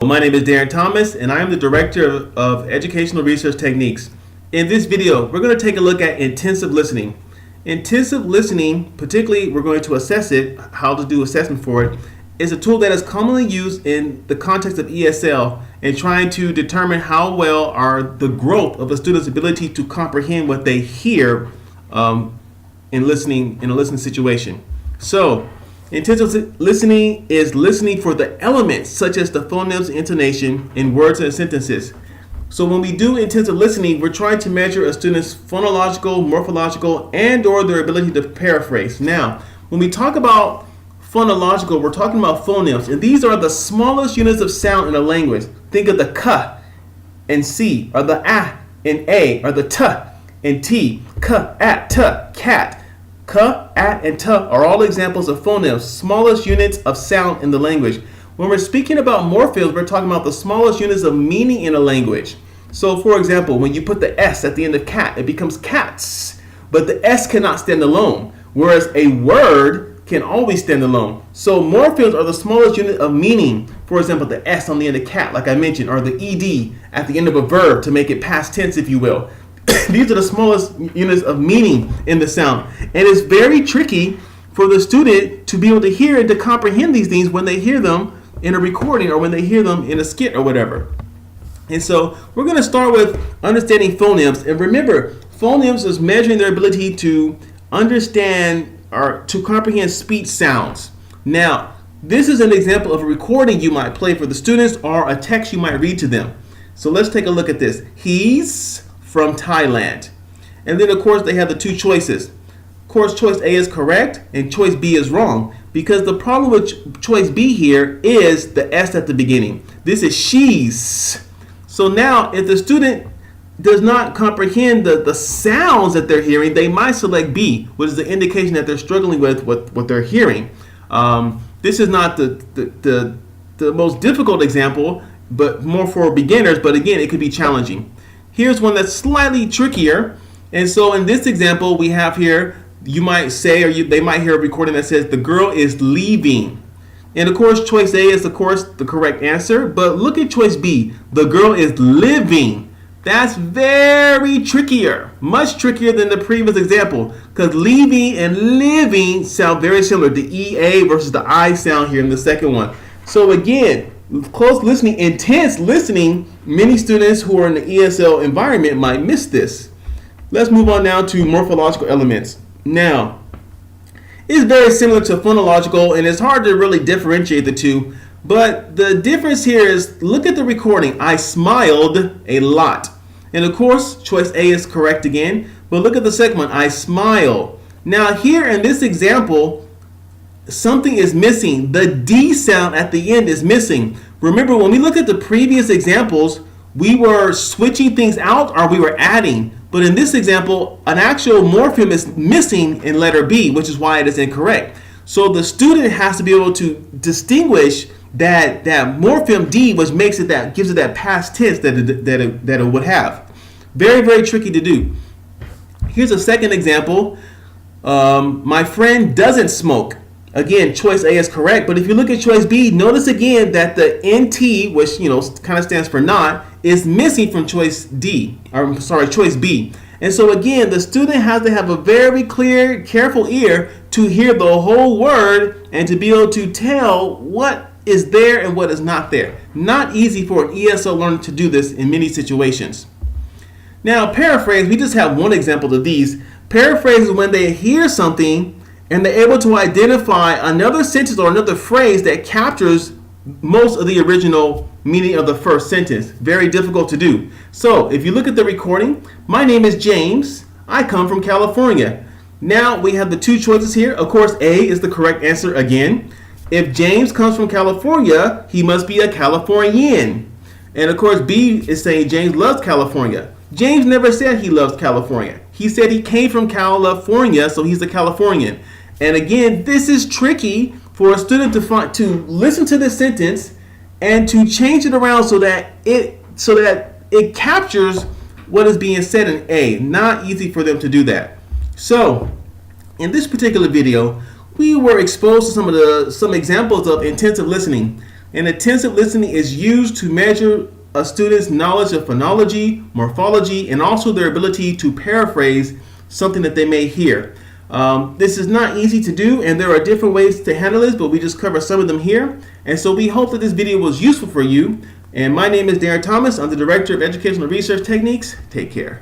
My name is Darren Thomas, and I am the Director of Educational Research Techniques. In this video, we're going to take a look at intensive listening. Intensive listening, particularly we're going to assess it, how to do assessment for it, is a tool that is commonly used in the context of ESL and trying to determine how well are the growth of a student's ability to comprehend what they hear in a listening situation. So, intensive listening is listening for the elements such as the phonemes, intonation in words and sentences. So when we do intensive listening, we're trying to measure a student's phonological, morphological, and or their ability to paraphrase. Now, when we talk about phonological, we're talking about phonemes, and these are the smallest units of sound in a language. Think of the k and c, or the a and a, or the t and t, k, at, t, cat. K, at, and t are all examples of phonemes, smallest units of sound in the language. When we're speaking about morphemes, we're talking about the smallest units of meaning in a language. So, for example, when you put the S at the end of cat, it becomes cats. But the S cannot stand alone, whereas a word can always stand alone. So morphemes are the smallest unit of meaning. For example, the S on the end of cat, like I mentioned, or the ED at the end of a verb to make it past tense, if you will. These are the smallest units of meaning in the sound. And it's very tricky for the student to be able to hear and to comprehend these things when they hear them in a recording or when they hear them in a skit or whatever. And so we're going to start with understanding phonemes. And remember, phonemes is measuring their ability to understand or to comprehend speech sounds. Now, this is an example of a recording you might play for the students or a text you might read to them. So let's take a look at this. He's from Thailand. And then, of course, they have the two choices. Of course, choice A is correct and choice B is wrong, because the problem with choice B here is the S at the beginning. This is she's. So now, if the student does not comprehend the sounds that they're hearing, they might select B, which is the indication that they're struggling with what they're hearing. This is not the most difficult example, but more for beginners, but again, it could be challenging. Here's one that's slightly trickier. And so in this example, we have here, you might say, or they might hear a recording that says, the girl is leaving. And of course, choice A is, of course, the correct answer. But look at choice B. The girl is living. That's very trickier, much trickier than the previous example, because leaving and living sound very similar. The EA versus the I sound here in the second one. So again, close listening, intense listening, many students who are in the ESL environment might miss this. Let's move on now to morphological elements. Now, it's very similar to phonological, and it's hard to really differentiate the two. But the difference here is, look at the recording. I smiled a lot. And of course, choice A is correct again. But look at the second one. I smile. Now here in this example, something is missing. The D sound at the end is missing. Remember, when we look at the previous examples, we were switching things out or we were adding. But in this example, an actual morpheme is missing in letter B, which is why it is incorrect. So the student has to be able to distinguish that morpheme D, which makes it gives it that past tense that it would have. Very, very tricky to do. Here's a second example. My friend doesn't smoke. Again, choice A is correct, but if you look at choice B, notice again that the NT, which kind of stands for not, is missing from choice choice B. And so again, the student has to have a very clear, careful ear to hear the whole word and to be able to tell what is there and what is not there. Not easy for an ESL learner to do this in many situations. Now, paraphrase, we just have one example of these. Paraphrase is when they hear something and they're able to identify another sentence or another phrase that captures most of the original meaning of the first sentence. Very difficult to do. So if you look at the recording, my name is James. I come from California. Now we have the two choices here. Of course, A is the correct answer again. If James comes from California, he must be a Californian. And of course, B is saying James loves California. James never said he loves California. He said he came from California, so he's a Californian. And again, this is tricky for a student to listen to this sentence and to change it around so that it captures what is being said in A. Not easy for them to do that. So, in this particular video, we were exposed to some examples of intensive listening. And attentive listening is used to measure a student's knowledge of phonology, morphology, and also their ability to paraphrase something that they may hear. This is not easy to do, and there are different ways to handle this, but we just cover some of them here. And so we hope that this video was useful for you. And my name is Darren Thomas. I'm the Director of Educational Research Techniques. Take care.